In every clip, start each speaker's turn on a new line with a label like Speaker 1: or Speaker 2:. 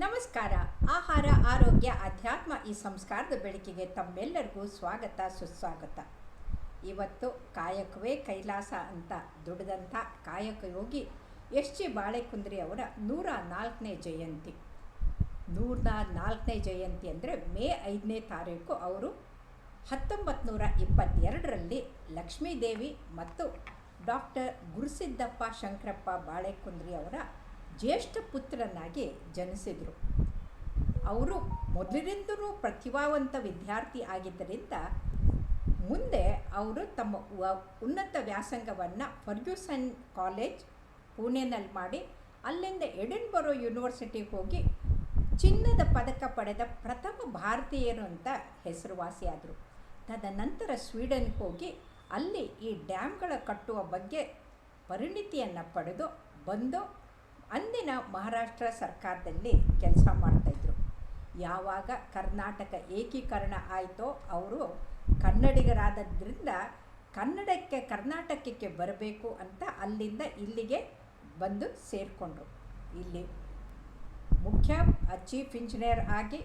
Speaker 1: ನಮಸ್ಕಾರ. ಆಹಾರ, ಆರೋಗ್ಯ, ಅಧ್ಯಾತ್ಮ ಈ ಸಂಸ್ಕಾರದ ಬೆಳಕಿಗೆ ತಮ್ಮೆಲ್ಲರಿಗೂ ಸ್ವಾಗತ ಸುಸ್ವಾಗತ. ಇವತ್ತು ಕಾಯಕವೇ ಕೈಲಾಸ ಅಂತ ದುಡಿದಂಥ ಕಾಯಕ ಯೋಗಿ ಎಸ್ ಜಿ ಬಾಳೆಕುಂದ್ರಿ ಅವರ 104ನೇ ಜಯಂತಿ. 104ನೇ ಜಯಂತಿ ಅಂದರೆ ಮೇ 5ನೇ ತಾರೀಕು ಅವರು 1922ರಲ್ಲಿ ಲಕ್ಷ್ಮೀದೇವಿ ಮತ್ತು ಡಾಕ್ಟರ್ ಗುರುಸಿದ್ದಪ್ಪ ಶಂಕರಪ್ಪ ಬಾಳೆಕುಂದ್ರಿ ಅವರ ಜ್ಯೇಷ್ಠ ಪುತ್ರನಾಗಿ ಜನಿಸಿದರು. ಅವರು ಮೊದಲಿನಿಂದಲೂ ಪ್ರತಿಭಾವಂತ ವಿದ್ಯಾರ್ಥಿ ಆಗಿದ್ದರಿಂದ ಮುಂದೆ ಅವರು ತಮ್ಮ ಉನ್ನತ ವ್ಯಾಸಂಗವನ್ನು ಫರ್ಗ್ಯೂಸನ್ ಕಾಲೇಜ್ ಪುಣೆನಲ್ಲಿ ಮಾಡಿ ಅಲ್ಲಿಂದ ಎಡಿನ್ಬರೋ ಯೂನಿವರ್ಸಿಟಿಗೆ ಹೋಗಿ ಚಿನ್ನದ ಪದಕ ಪಡೆದ ಪ್ರಥಮ ಭಾರತೀಯರು ಅಂತ ಹೆಸರುವಾಸಿಯಾದರು. ತದನಂತರ ಸ್ವೀಡನ್ಗೆ ಹೋಗಿ ಅಲ್ಲಿ ಈ ಡ್ಯಾಮ್ಗಳ ಕಟ್ಟುವ ಬಗ್ಗೆ ಪರಿಣಿತಿಯನ್ನು ಪಡೆದು ಬಂದು ಅಂದಿನ ಮಹಾರಾಷ್ಟ್ರ ಸರ್ಕಾರದಲ್ಲಿ ಕೆಲಸ ಮಾಡ್ತಾಯಿದ್ರು. ಯಾವಾಗ ಕರ್ನಾಟಕ ಏಕೀಕರಣ ಆಯಿತೋ ಅವರು ಕನ್ನಡಿಗರಾದದ್ರಿಂದ ಕರ್ನಾಟಕಕ್ಕೆ ಬರಬೇಕು ಅಂತ ಅಲ್ಲಿಂದ ಇಲ್ಲಿಗೆ ಬಂದು ಸೇರಿಕೊಂಡ್ರು. ಇಲ್ಲಿ ಮುಖ್ಯ ಚೀಫ್ ಇಂಜಿನಿಯರ್ ಆಗಿ,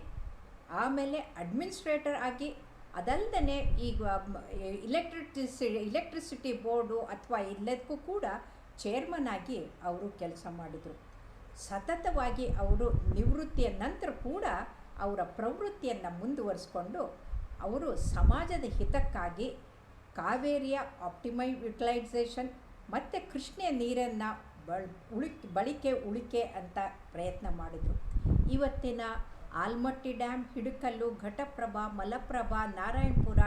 Speaker 1: ಆಮೇಲೆ ಅಡ್ಮಿನಿಸ್ಟ್ರೇಟರ್ ಆಗಿ, ಅದಲ್ಲದೆ ಈಗ ಇಲೆಕ್ಟ್ರಿಸಿಟಿ ಬೋರ್ಡು ಅಥವಾ ಎಲ್ಲದಕ್ಕೂ ಕೂಡ ಚೇರ್ಮನ್ ಆಗಿ ಅವರು ಕೆಲಸ ಮಾಡಿದರು. ಸತತವಾಗಿ ಅವರು ನಿವೃತ್ತಿಯ ನಂತರ ಕೂಡ ಅವರ ಪ್ರವೃತ್ತಿಯನ್ನು ಮುಂದುವರಿಸ್ಕೊಂಡು ಅವರು ಸಮಾಜದ ಹಿತಕ್ಕಾಗಿ ಕಾವೇರಿಯ ಆಪ್ಟಿಮೈ ಯುಟಿಲೈಸೇಷನ್ ಮತ್ತು ಕೃಷ್ಣೆಯ ನೀರನ್ನು ಉಳಿಕೆ ಅಂತ ಪ್ರಯತ್ನ ಮಾಡಿದರು. ಇವತ್ತಿನ ಆಲ್ಮಟ್ಟಿ ಡ್ಯಾಮ್, ಹಿಡಕಲ್ಲು, ಘಟಪ್ರಭಾ, ಮಲಪ್ರಭಾ, ನಾರಾಯಣಪುರ,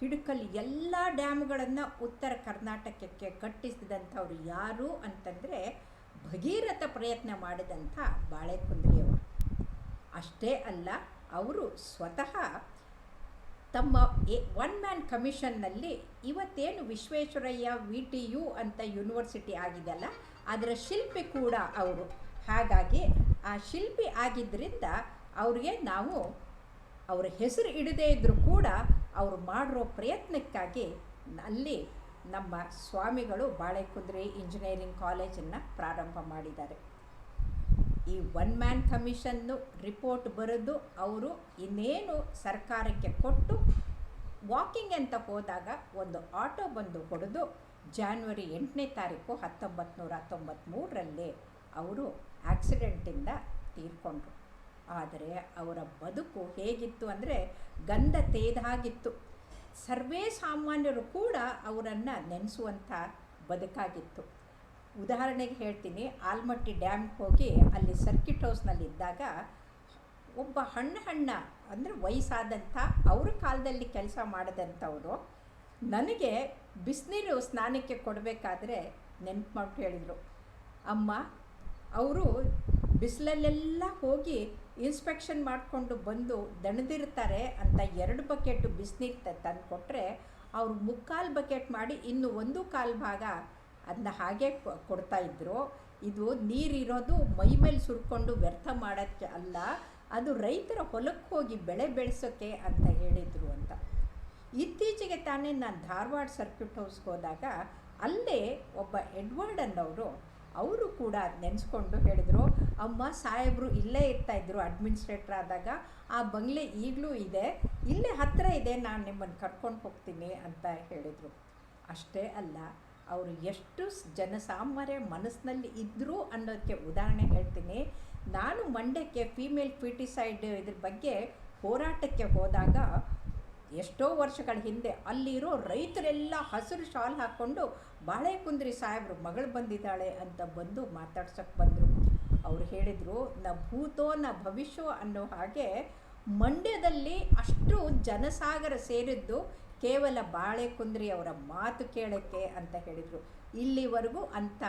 Speaker 1: ಹಿಡಕಲ್ ಎಲ್ಲ ಡ್ಯಾಮ್ಗಳನ್ನು ಉತ್ತರ ಕರ್ನಾಟಕಕ್ಕೆ ಕಟ್ಟಿಸಿದಂಥವ್ರು ಯಾರು ಅಂತಂದರೆ ಭಗೀರಥ ಪ್ರಯತ್ನ ಮಾಡಿದಂಥ ಬಾಳೆಕುಂದ್ರಿಯವರು. ಅಷ್ಟೇ ಅಲ್ಲ, ಅವರು ಸ್ವತಃ ತಮ್ಮ ಒನ್ ಮ್ಯಾನ್ ಕಮಿಷನ್ನಲ್ಲಿ ಇವತ್ತೇನು ವಿಶ್ವೇಶ್ವರಯ್ಯ VTU ಅಂತ ಯೂನಿವರ್ಸಿಟಿ ಆಗಿದೆಯಲ್ಲ ಅದರ ಶಿಲ್ಪಿ ಕೂಡ ಅವರು. ಹಾಗಾಗಿ ಆ ಶಿಲ್ಪಿ ಆಗಿದ್ದರಿಂದ ಅವ್ರಿಗೆ ನಾವು ಅವರ ಹೆಸರು ಇಡದೇ ಇದ್ದರೂ ಕೂಡ ಅವರು ಮಾಡಿರೋ ಪ್ರಯತ್ನಕ್ಕಾಗಿ ಅಲ್ಲಿ ನಮ್ಮ ಸ್ವಾಮಿಗಳು ಬಾಳೆಕುಂದ್ರಿ ಇಂಜಿನಿಯರಿಂಗ್ ಕಾಲೇಜನ್ನು ಪ್ರಾರಂಭ ಮಾಡಿದ್ದಾರೆ. ಈ ಒನ್ ಮ್ಯಾನ್ ಕಮಿಷನ್ನು ರಿಪೋರ್ಟ್ ಬರೆದು ಅವರು ಇನ್ನೇನು ಸರ್ಕಾರಕ್ಕೆ ಕೊಟ್ಟು ವಾಕಿಂಗ್ ಅಂತ ಹೋದಾಗ ಒಂದು ಆಟೋ ಬಂದು ಹೊಡೆದು ಜಾನ್ವರಿ 8ನೇ ತಾರೀಕು 1993ರಲ್ಲಿ ಅವರು ಆಕ್ಸಿಡೆಂಟಿಂದ ತೀರ್ಕೊಂಡ್ರು. ಆದರೆ ಅವರ ಬದುಕು ಹೇಗಿತ್ತು ಅಂದರೆ ಗಂಧ ತೇದಾಗಿತ್ತು. ಸರ್ವೇ ಸಾಮಾನ್ಯರು ಕೂಡ ಅವರನ್ನು ನೆನೆಸುವಂಥ ಬದುಕಾಗಿತ್ತು. ಉದಾಹರಣೆಗೆ ಹೇಳ್ತೀನಿ, ಆಲ್ಮಟ್ಟಿ ಡ್ಯಾಮ್ಗೆ ಹೋಗಿ ಅಲ್ಲಿ ಸರ್ಕಿಟ್ ಹೌಸ್ನಲ್ಲಿದ್ದಾಗ ಒಬ್ಬ ಹಣ್ಣ ಅಂದರೆ ವಯಸ್ಸಾದಂಥ ಅವ್ರ ಕಾಲದಲ್ಲಿ ಕೆಲಸ ಮಾಡಿದಂಥವರು ನನಗೆ ಬಿಸಿನೀರು ಸ್ನಾನಕ್ಕೆ ಕೊಡಬೇಕಾದ್ರೆ ನೆನಪು ಮಾಡಿ ಹೇಳಿದರು, ಅಮ್ಮ ಅವರು ಬಿಸಿಲಲ್ಲೆಲ್ಲ ಹೋಗಿ ಇನ್ಸ್ಪೆಕ್ಷನ್ ಮಾಡಿಕೊಂಡು ಬಂದು ದಣದಿರ್ತಾರೆ ಅಂತ 2 ಬಕೆಟ್ ಬಿಸಿನೀರು ತಂದು ಕೊಟ್ಟರೆ ಅವರು 3/4 ಬಕೆಟ್ ಮಾಡಿ ಇನ್ನು 1/4 ಭಾಗ ಅದನ್ನ ಹಾಗೆ ಕೊಡ್ತಾಯಿದ್ರು. ಇದು ನೀರಿರೋದು ಮೈ ಮೇಲೆ ಸುರ್ಕೊಂಡು ವ್ಯರ್ಥ ಮಾಡೋಕ್ಕೆ ಅಲ್ಲ, ಅದು ರೈತರ ಹೊಲಕ್ಕೆ ಹೋಗಿ ಬೆಳೆ ಬೆಳೆಸೋಕ್ಕೆ ಅಂತ ಹೇಳಿದರು ಅಂತ. ಇತ್ತೀಚೆಗೆ ತಾನೇ ನಾನು ಧಾರವಾಡ ಸರ್ಕ್ಯೂಟ್ ಹೌಸ್ಗೆ ಹೋದಾಗ ಅಲ್ಲೇ ಒಬ್ಬ ಎಡ್ವರ್ಡ್ ಅನ್ನೋರು ಅವರು ಕೂಡ ನೆನೆಸ್ಕೊಂಡು ಹೇಳಿದರು, ಅಮ್ಮ ಸಾಹೇಬರು ಇಲ್ಲೇ ಇರ್ತಾಯಿದ್ರು ಅಡ್ಮಿನಿಸ್ಟ್ರೇಟರ್ ಆದಾಗ, ಆ ಬಂಗ್ಲೆ ಈಗಲೂ ಇದೆ, ಇಲ್ಲೇ ಹತ್ತಿರ ಇದೆ, ನಾನು ನಿಮ್ಮನ್ನು ಕರ್ಕೊಂಡು ಹೋಗ್ತೀನಿ ಅಂತ ಹೇಳಿದರು. ಅಷ್ಟೇ ಅಲ್ಲ, ಅವರು ಎಷ್ಟು ಜನಸಾಮಾನ್ಯ ಮನಸ್ಸಿನಲ್ಲಿ ಇದ್ದರು ಅನ್ನೋದಕ್ಕೆ ಉದಾಹರಣೆ ಹೇಳ್ತೀನಿ. ನಾನು ಮಂಡ್ಯಕ್ಕೆ ಫೀಮೇಲ್ ಫಿಟಿಸೈಡ್ ಇದ್ರ ಬಗ್ಗೆ ಹೋರಾಟಕ್ಕೆ ಹೋದಾಗ ಎಷ್ಟೋ ವರ್ಷಗಳ ಹಿಂದೆ ಅಲ್ಲಿರೋ ರೈತರೆಲ್ಲ ಹಸಿರು ಶಾಲ್ ಹಾಕ್ಕೊಂಡು ಬಾಳೆಕುಂದ್ರಿ ಸಾಹೇಬರು ಮಗಳು ಬಂದಿದ್ದಾಳೆ ಅಂತ ಬಂದು ಮಾತಾಡ್ಸೋಕ್ಕೆ ಬಂದರು. ಅವರು ಹೇಳಿದರು, ನ ಭೂತೋ ನ ಭವಿಷ್ಯ ಅನ್ನೋ ಹಾಗೆ ಮಂಡ್ಯದಲ್ಲಿ ಅಷ್ಟು ಜನಸಾಗರ ಸೇರಿದ್ದು ಕೇವಲ ಬಾಳೆಕುಂದ್ರಿ ಅವರ ಮಾತು ಕೇಳೋಕ್ಕೆ ಅಂತ ಹೇಳಿದರು. ಇಲ್ಲಿವರೆಗೂ ಅಂಥ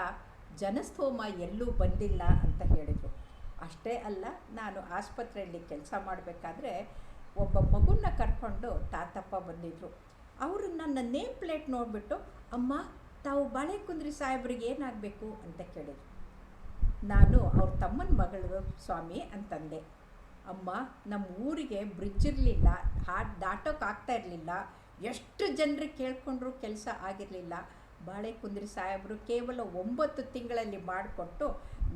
Speaker 1: ಜನಸ್ತೋಮ ಎಲ್ಲೂ ಬಂದಿಲ್ಲ ಅಂತ ಹೇಳಿದರು. ಅಷ್ಟೇ ಅಲ್ಲ, ನಾನು ಆಸ್ಪತ್ರೆಯಲ್ಲಿ ಕೆಲಸ ಮಾಡಬೇಕಾದ್ರೆ ಒಬ್ಬ ಮಗುನ ಕರ್ಕೊಂಡು ತಾತಪ್ಪ ಬಂದಿದ್ದರು. ಅವರು ನನ್ನ ನೇಮ್ ಪ್ಲೇಟ್ ನೋಡಿಬಿಟ್ಟು, ಅಮ್ಮ ತಾವು ಬಾಳೆಕುಂದ್ರಿ ಸಾಹೇಬ್ರಿಗೆ ಏನಾಗಬೇಕು ಅಂತ ಕೇಳಿದರು. ನಾನು ಅವ್ರ ತಮ್ಮನ ಮಗಳು ಸ್ವಾಮಿ ಅಂತಂದೆ. ಅಮ್ಮ, ನಮ್ಮ ಊರಿಗೆ ಬ್ರಿಡ್ಜ್ ಇರಲಿಲ್ಲ, ದಾಟೋಕ್ಕಾಗ್ತಾ ಇರಲಿಲ್ಲ, ಎಷ್ಟು ಜನರಿಗೆ ಕೇಳ್ಕೊಂಡ್ರೂ ಕೆಲಸ ಆಗಿರಲಿಲ್ಲ. ಬಾಳೆಕುಂದ್ರಿ ಸಾಹೇಬರು ಕೇವಲ 9 ತಿಂಗಳಲ್ಲಿ ಮಾಡಿಕೊಟ್ಟು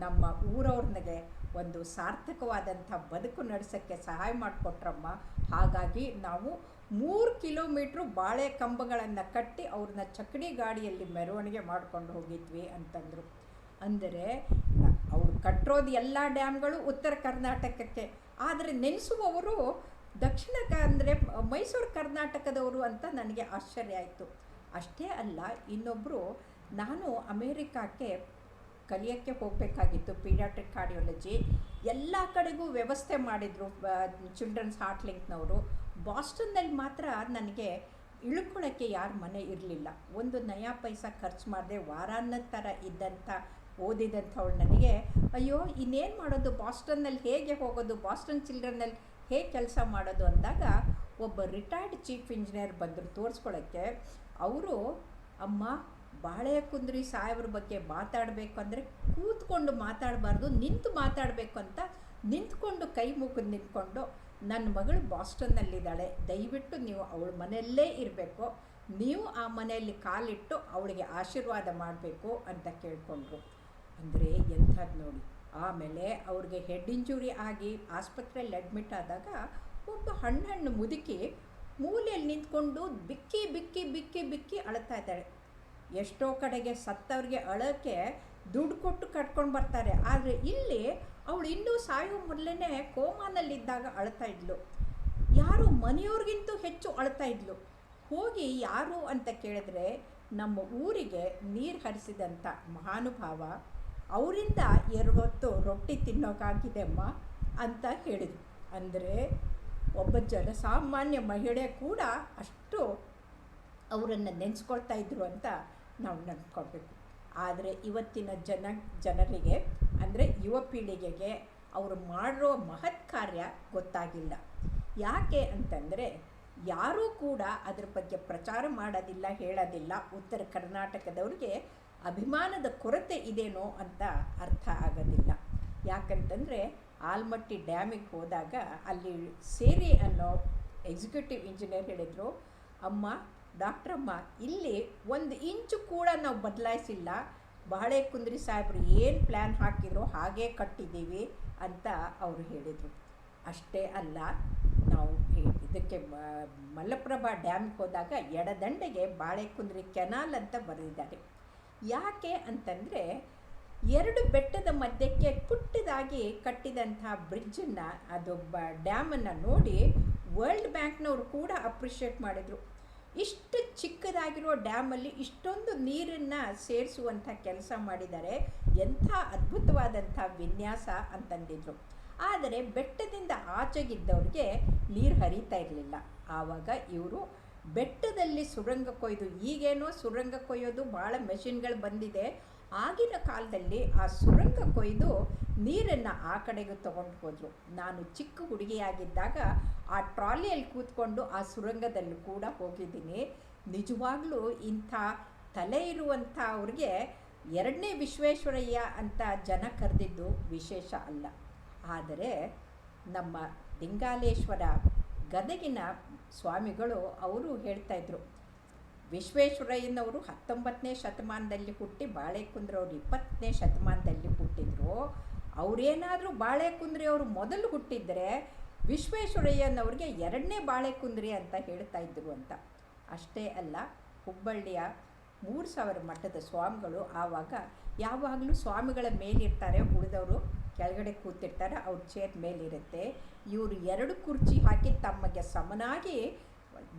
Speaker 1: ನಮ್ಮ ಊರವ್ರನಿಗೆ ಒಂದು ಸಾರ್ಥಕವಾದಂಥ ಬದುಕು ನಡೆಸೋಕ್ಕೆ ಸಹಾಯ ಮಾಡಿಕೊಟ್ರಮ್ಮ. ಹಾಗಾಗಿ ನಾವು 3 ಕಿಲೋಮೀಟ್ರು ಬಾಳೆ ಕಂಬಗಳನ್ನು ಕಟ್ಟಿ ಅವ್ರನ್ನ ಚಕ್ಕಡಿ ಗಾಡಿಯಲ್ಲಿ ಮೆರವಣಿಗೆ ಮಾಡ್ಕೊಂಡು ಹೋಗಿದ್ವಿ ಅಂತಂದರು. ಅಂದರೆ ಅವರು ಕಟ್ಟಿರೋದು ಎಲ್ಲ ಡ್ಯಾಮ್ಗಳು ಉತ್ತರ ಕರ್ನಾಟಕಕ್ಕೆ, ಆದರೆ ನೆನೆಸುವವರು ದಕ್ಷಿಣ ಅಂದರೆ ಮೈಸೂರು ಕರ್ನಾಟಕದವರು ಅಂತ ನನಗೆ ಆಶ್ಚರ್ಯ ಆಯಿತು. ಅಷ್ಟೇ ಅಲ್ಲ, ಇನ್ನೊಬ್ಬರು ನಾನು ಅಮೇರಿಕಕ್ಕೆ ಕಲಿಯೋಕ್ಕೆ ಹೋಗಬೇಕಾಗಿತ್ತು ಪೀಡಿಯಾಟ್ರಿಕ್ ಕಾರ್ಡಿಯಾಲಜಿ. ಎಲ್ಲ ಕಡೆಗೂ ವ್ಯವಸ್ಥೆ ಮಾಡಿದರು ಚಿಲ್ಡ್ರನ್ಸ್ ಹಾರ್ಟ್ ಲಿಂಕ್ನವರು. ಬಾಸ್ಟನ್ನಲ್ಲಿ ಮಾತ್ರ ನನಗೆ ಇಳ್ಕೊಳ್ಳೋಕ್ಕೆ ಯಾರ ಮನೆ ಇರಲಿಲ್ಲ. ಒಂದು ನಯಾ ಪೈಸಾ ಖರ್ಚು ಮಾಡದೆ ವಾರಾನ್ನದ ಥರ ಇದ್ದಂಥ ಓದಿದಂಥವಳು ನನಗೆ ಅಯ್ಯೋ ಇನ್ನೇನು ಮಾಡೋದು, ಬಾಸ್ಟನ್ನಲ್ಲಿ ಹೇಗೆ ಹೋಗೋದು, ಬಾಸ್ಟನ್ ಚಿಲ್ಡ್ರನ್ನಲ್ಲಿ ಹೇಗೆ ಕೆಲಸ ಮಾಡೋದು ಅಂದಾಗ ಒಬ್ಬ ರಿಟೈರ್ಡ್ ಚೀಫ್ ಇಂಜಿನಿಯರ್ ಬಂದರು ತೋರಿಸ್ಕೊಳ್ಳೋಕ್ಕೆ. ಅವರು ಅಮ್ಮ ಬಾಳೆಕುಂದ್ರಿ ಸಾಹೇಬ್ರ ಬಗ್ಗೆ ಮಾತಾಡಬೇಕು ಅಂದರೆ ಕೂತ್ಕೊಂಡು ಮಾತಾಡಬಾರ್ದು, ನಿಂತು ಮಾತಾಡಬೇಕು ಅಂತ ನಿಂತ್ಕೊಂಡು ಕೈ ಮುಗಿದು ನಿಂತ್ಕೊಂಡು ನನ್ನ ಮಗಳು ಬಾಸ್ಟನ್ನಲ್ಲಿದ್ದಾಳೆ, ದಯವಿಟ್ಟು ನೀವು ಅವಳ ಮನೆಯಲ್ಲೇ ಇರಬೇಕು, ನೀವು ಆ ಮನೆಯಲ್ಲಿ ಕಾಲಿಟ್ಟು ಅವಳಿಗೆ ಆಶೀರ್ವಾದ ಮಾಡಬೇಕು ಅಂತ ಕೇಳಿಕೊಂಡ್ರು. ಅಂದರೆ ಎಂಥದ್ದು ನೋಡಿ. ಆಮೇಲೆ ಅವ್ರಿಗೆ ಹೆಡ್ ಇಂಜುರಿ ಆಗಿ ಆಸ್ಪತ್ರೆಯಲ್ಲಿ ಅಡ್ಮಿಟ್ ಆದಾಗ ಒಬ್ಬ ಹಣ್ಣು ಮುದುಕಿ ಮೂಲೆಯಲ್ಲಿ ನಿಂತ್ಕೊಂಡು ಬಿಕ್ಕಿ ಬಿಕ್ಕಿ ಬಿಕ್ಕಿ ಬಿಕ್ಕಿ ಅಳ್ತಾ ಇದ್ದಾಳೆ. ಎಷ್ಟೋ ಕಡೆಗೆ ಸತ್ತವ್ರಿಗೆ ಅಳೋಕ್ಕೆ ದುಡ್ಡು ಕೊಟ್ಟು ಕಟ್ಕೊಂಡು ಬರ್ತಾರೆ, ಆದರೆ ಇಲ್ಲಿ ಅವಳು ಇನ್ನೂ ಸಾಯೋ ಮೊದಲೇ ಕೋಮಾನಲ್ಲಿದ್ದಾಗ ಅಳ್ತಾ ಇದ್ಲು. ಯಾರು ಮನೆಯವ್ರಿಗಿಂತೂ ಹೆಚ್ಚು ಅಳ್ತಾ ಇದ್ಲು. ಹೋಗಿ ಯಾರು ಅಂತ ಕೇಳಿದ್ರೆ ನಮ್ಮ ಊರಿಗೆ ನೀರು ಹರಿಸಿದಂಥ ಮಹಾನುಭಾವ, ಅವರಿಂದ 2 ಹೊತ್ತು ರೊಟ್ಟಿ ತಿನ್ನೋಕ್ಕಾಗಿದೆ ಅಮ್ಮ ಅಂತ ಹೇಳಿದರು. ಅಂದರೆ ಒಬ್ಬ ಜನಸಾಮಾನ್ಯ ಮಹಿಳೆ ಕೂಡ ಅಷ್ಟು ಅವರನ್ನು ನೆನೆಸ್ಕೊಳ್ತಾ ಇದ್ರು ಅಂತ ನಾವು ನೆನ್ಸ್ಕೊಳ್ಬೇಕು. ಆದರೆ ಇವತ್ತಿನ ಜನರಿಗೆ ಅಂದರೆ ಯುವ ಪೀಳಿಗೆಗೆ ಅವರು ಮಾಡಿರೋ ಮಹತ್ ಕಾರ್ಯ ಗೊತ್ತಾಗಿಲ್ಲ. ಯಾಕೆ ಅಂತಂದರೆ ಯಾರೂ ಕೂಡ ಅದ್ರ ಬಗ್ಗೆ ಪ್ರಚಾರ ಮಾಡೋದಿಲ್ಲ, ಹೇಳೋದಿಲ್ಲ. ಉತ್ತರ ಕರ್ನಾಟಕದವ್ರಿಗೆ ಅಭಿಮಾನದ ಕೊರತೆ ಇದೇನೋ ಅಂತ ಅರ್ಥ ಆಗೋದಿಲ್ಲ. ಯಾಕಂತಂದರೆ ಆಲ್ಮಟ್ಟಿ ಡ್ಯಾಮಿಗೆ ಹೋದಾಗ ಅಲ್ಲಿ ಸೇರಿ ಅನ್ನೋ ಎಕ್ಸಿಕ್ಯೂಟಿವ್ ಇಂಜಿನಿಯರ್ ಹೇಳಿದರು, ಅಮ್ಮ ಡಾಕ್ಟ್ರಮ್ಮ ಇಲ್ಲಿ 1 ಇಂಚು ಕೂಡ ನಾವು ಬದಲಾಯಿಸಿಲ್ಲ, ಬಾಳೆಕುಂದ್ರಿ ಸಾಹೇಬರು ಏನು ಪ್ಲ್ಯಾನ್ ಹಾಕಿದ್ರು ಹಾಗೇ ಕಟ್ಟಿದ್ದೀವಿ ಅಂತ ಅವರು ಹೇಳಿದರು. ಅಷ್ಟೇ ಅಲ್ಲ, ನಾವು ಇದಕ್ಕೆ ಮಲಪ್ರಭಾ ಡ್ಯಾಮ್ಗೆ ಹೋದಾಗ ಎಡದಂಡೆಗೆ ಬಾಳೆಕುಂದ್ರಿ ಕೆನಾಲ್ ಅಂತ ಬರೆದಿದ್ದಾರೆ. ಯಾಕೆ ಅಂತಂದರೆ 2 ಬೆಟ್ಟದ ಮಧ್ಯಕ್ಕೆ ಪುಟ್ಟದಾಗಿ ಕಟ್ಟಿದಂಥ ಬ್ರಿಡ್ಜನ್ನು, ಅದು ಡ್ಯಾಮನ್ನು ನೋಡಿ ವರ್ಲ್ಡ್ ಬ್ಯಾಂಕ್ನವರು ಕೂಡ ಅಪ್ರಿಷಿಯೇಟ್ ಮಾಡಿದರು. ಇಷ್ಟು ಚಿಕ್ಕದಾಗಿರೋ ಡ್ಯಾಮಲ್ಲಿ ಇಷ್ಟೊಂದು ನೀರನ್ನು ಸೇರಿಸುವಂಥ ಕೆಲಸ ಮಾಡಿದ್ದಾರೆ, ಎಂಥ ಅದ್ಭುತವಾದಂಥ ವಿನ್ಯಾಸ ಅಂತಂದಿದ್ರು. ಆದರೆ ಬೆಟ್ಟದಿಂದ ಆಚೆಗಿದ್ದವ್ರಿಗೆ ನೀರು ಹರಿತಾ ಇರಲಿಲ್ಲ. ಆವಾಗ ಇವರು ಬೆಟ್ಟದಲ್ಲಿ ಸುರಂಗ ಕೊಯ್ದು, ಈಗೇನೋ ಸುರಂಗ ಕೊಯ್ಯೋದು ಭಾಳ ಮೆಷಿನ್ಗಳು ಬಂದಿದೆ, ಆಗಿನ ಕಾಲದಲ್ಲಿ ಆ ಸುರಂಗ ಕೊಯ್ದು ನೀರನ್ನು ಆ ಕಡೆಗೆ ತೊಗೊಂಡು ಹೋದರು. ನಾನು ಚಿಕ್ಕ ಹುಡುಗಿಯಾಗಿದ್ದಾಗ ಆ ಟ್ರಾಲಿಯಲ್ಲಿ ಕೂತ್ಕೊಂಡು ಆ ಸುರಂಗದಲ್ಲಿ ಕೂಡ ಹೋಗಿದ್ದೀನಿ. ನಿಜವಾಗ್ಲೂ ಇಂಥ ತಲೆ ಇರುವಂಥ ಅವ್ರಿಗೆ 2ನೇ ವಿಶ್ವೇಶ್ವರಯ್ಯ ಅಂತ ಜನ ಕರೆದಿದ್ದು ವಿಶೇಷ ಅಲ್ಲ. ಆದರೆ ನಮ್ಮ ಲಿಂಗಾಲೇಶ್ವರ ಗದಗಿನ ಸ್ವಾಮಿಗಳು ಅವರು ಹೇಳ್ತಾಯಿದ್ರು, ವಿಶ್ವೇಶ್ವರಯ್ಯನವರು 19ನೇ ಶತಮಾನದಲ್ಲಿ ಹುಟ್ಟಿ ಬಾಳೆಕುಂದ್ರವರು 20ನೇ ಶತಮಾನದಲ್ಲಿ ಹುಟ್ಟಿದ್ರು. ಅವರೇನಾದರೂ ಬಾಳೆಕುಂದ್ರಿ ಅವರು ಮೊದಲು ಹುಟ್ಟಿದರೆ ವಿಶ್ವೇಶ್ವರಯ್ಯನವ್ರಿಗೆ 2ನೇ ಬಾಳೆಕುಂದ್ರಿ ಅಂತ ಹೇಳ್ತಾ ಇದ್ರು ಅಂತ. ಅಷ್ಟೇ ಅಲ್ಲ, ಹುಬ್ಬಳ್ಳಿಯ 3000 ಮಠದ ಸ್ವಾಮಿಗಳು ಆವಾಗ ಯಾವಾಗಲೂ ಸ್ವಾಮಿಗಳ ಮೇಲಿರ್ತಾರೆ, ಉಳಿದವರು ಕೆಳಗಡೆ ಕೂತಿರ್ತಾರೆ, ಅವ್ರ ಚೇರ್ ಮೇಲಿರುತ್ತೆ. ಇವರು 2 ಕುರ್ಚಿ ಹಾಕಿ ತಮಗೆ ಸಮನಾಗಿ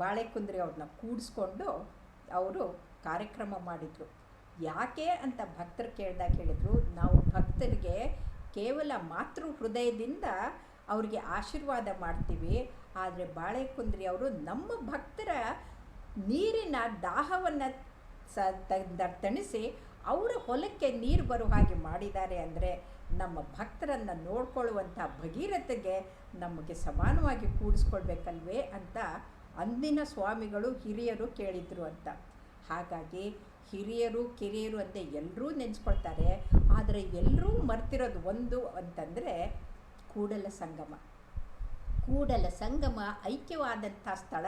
Speaker 1: ಬಾಳೆಕುಂದ್ರಿ ಅವ್ರನ್ನ ಕೂಡಿಸ್ಕೊಂಡು ಅವರು ಕಾರ್ಯಕ್ರಮ ಮಾಡಿದರು. ಯಾಕೆ ಅಂತ ಭಕ್ತರು ಕೇಳಿದಾಗ ಹೇಳಿದರು, ನಾವು ಭಕ್ತರಿಗೆ ಕೇವಲ ಮಾತೃ ಹೃದಯದಿಂದ ಅವ್ರಿಗೆ ಆಶೀರ್ವಾದ ಮಾಡ್ತೀವಿ, ಆದರೆ ಬಾಳೆಕುಂದ್ರಿ ಅವರು ನಮ್ಮ ಭಕ್ತರ ನೀರಿನ ದಾಹವನ್ನು ತಣಿಸಿ ಅವರ ಹೊಲಕ್ಕೆ ನೀರು ಬರೋ ಹಾಗೆ ಮಾಡಿದ್ದಾರೆ. ಅಂದರೆ ನಮ್ಮ ಭಕ್ತರನ್ನು ನೋಡ್ಕೊಳ್ಳುವಂಥ ಭಗೀರಥಗೆ ನಮಗೆ ಸಮಾನವಾಗಿ ಕೂಡಿಸ್ಕೊಳ್ಬೇಕಲ್ವೇ ಅಂತ ಅಂದಿನ ಸ್ವಾಮಿಗಳು ಹಿರಿಯರು ಕೇಳಿದರು ಅಂತ. ಹಾಗಾಗಿ ಹಿರಿಯರು ಕಿರಿಯರು ಅಂತ ಎಲ್ಲರೂ ನೆನೆಸ್ಕೊಳ್ತಾರೆ, ಆದರೆ ಎಲ್ಲರೂ ಮರ್ತಿರೋದು ಒಂದು ಅಂತಂದರೆ ಕೂಡಲ ಸಂಗಮ. ಕೂಡಲ ಸಂಗಮ ಐಕ್ಯವಾದಂಥ ಸ್ಥಳ,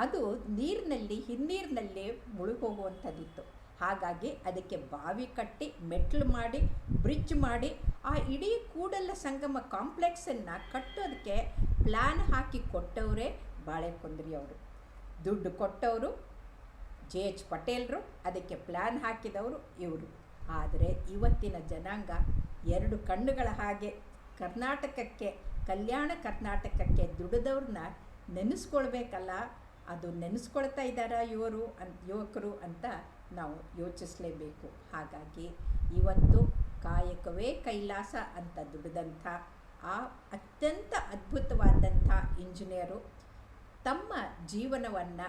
Speaker 1: ಅದು ನೀರಿನಲ್ಲಿ ಹಿನ್ನೀರಿನಲ್ಲಿ ಮುಳುಗೋಗುವಂಥದ್ದಿತ್ತು. ಹಾಗಾಗಿ ಅದಕ್ಕೆ ಬಾವಿ ಕಟ್ಟಿ ಮೆಟ್ಲು ಮಾಡಿ ಬ್ರಿಡ್ಜ್ ಮಾಡಿ ಆ ಇಡೀ ಕೂಡಲ ಸಂಗಮ ಕಾಂಪ್ಲೆಕ್ಸನ್ನು ಕಟ್ಟೋದಕ್ಕೆ ಪ್ಲ್ಯಾನ್ ಹಾಕಿ ಕೊಟ್ಟವರೇ ಬಾಳೆಕುಂದ್ರಿ ಅವರು. ದುಡ್ಡು ಕೊಟ್ಟವರು JH ಪಟೇಲ್ರು, ಅದಕ್ಕೆ ಪ್ಲ್ಯಾನ್ ಹಾಕಿದವರು ಇವರು. ಆದರೆ ಇವತ್ತಿನ ಜನಾಂಗ ಎರಡು ಕಣ್ಣುಗಳ ಹಾಗೆ ಕರ್ನಾಟಕಕ್ಕೆ, ಕಲ್ಯಾಣ ಕರ್ನಾಟಕಕ್ಕೆ ದುಡಿದವ್ರನ್ನ ನೆನೆಸ್ಕೊಳ್ಬೇಕಲ್ಲ, ಅದು ನೆನೆಸ್ಕೊಳ್ತಾ ಇದ್ದಾರಾ ಯುವಕರು ಅಂತ ನಾವು ಯೋಚಿಸಲೇಬೇಕು. ಹಾಗಾಗಿ ಇವತ್ತು ಕಾಯಕವೇ ಕೈಲಾಸ ಅಂತ ದುಡಿದಂಥ ಆ ಅತ್ಯಂತ ಅದ್ಭುತವಾದಂಥ ಇಂಜಿನಿಯರು ತಮ್ಮ ಜೀವನವನ್ನು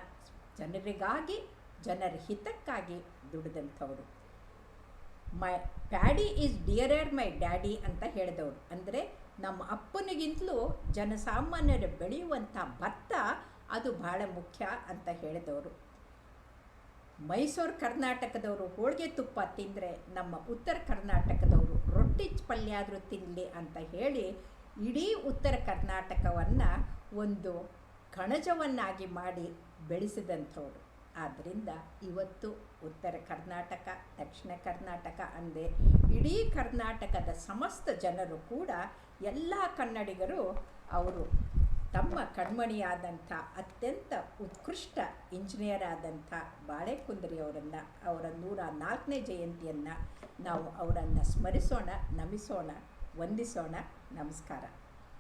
Speaker 1: ಜನರಿಗಾಗಿ, ಜನರ ಹಿತಕ್ಕಾಗಿ ದುಡಿದಂಥವರು. ಮೈ ಪ್ಯಾಡಿ ಈಸ್ ಡಿಯರರ್ ಮೈ ಡ್ಯಾಡಿ ಅಂತ ಹೇಳಿದವರು. ಅಂದರೆ ನಮ್ಮ ಅಪ್ಪನಿಗಿಂತಲೂ ಜನಸಾಮಾನ್ಯರು ಬೆಳೆಯುವಂಥ ಭತ್ತ ಅದು ಬಹಳ ಮುಖ್ಯ ಅಂತ ಹೇಳಿದವರು. ಮೈಸೂರು ಕರ್ನಾಟಕದವರು ಹೋಳಿಗೆ ತುಪ್ಪ ತಿಂದರೆ ನಮ್ಮ ಉತ್ತರ ಕರ್ನಾಟಕದವರು ರೊಟ್ಟಿ ಪಲ್ಯ ಆದರೂ ತಿನ್ನಲಿ ಅಂತ ಹೇಳಿ ಇಡೀ ಉತ್ತರ ಕರ್ನಾಟಕವನ್ನು ಒಂದು ಕಣಜವನ್ನಾಗಿ ಮಾಡಿ ಬೆಳೆಸಿದಂಥವ್ರು. ಆದ್ದರಿಂದ ಇವತ್ತು ಉತ್ತರ ಕರ್ನಾಟಕ, ದಕ್ಷಿಣ ಕರ್ನಾಟಕ ಅಂದೇ ಇಡೀ ಕರ್ನಾಟಕದ ಸಮಸ್ತ ಜನರು ಕೂಡ, ಎಲ್ಲ ಕನ್ನಡಿಗರು ಅವರು ತಮ್ಮ ಕಣ್ಮಣಿಯಾದಂಥ ಅತ್ಯಂತ ಉತ್ಕೃಷ್ಟ ಇಂಜಿನಿಯರ್ ಆದಂಥ ಬಾಳೆಕುಂದ್ರಿಯವರನ್ನು, ಅವರ 104ನೇ ಜಯಂತಿಯನ್ನು ನಾವು ಅವರನ್ನು ಸ್ಮರಿಸೋಣ, ನಮಿಸೋಣ, ವಂದಿಸೋಣ. ನಮಸ್ಕಾರ.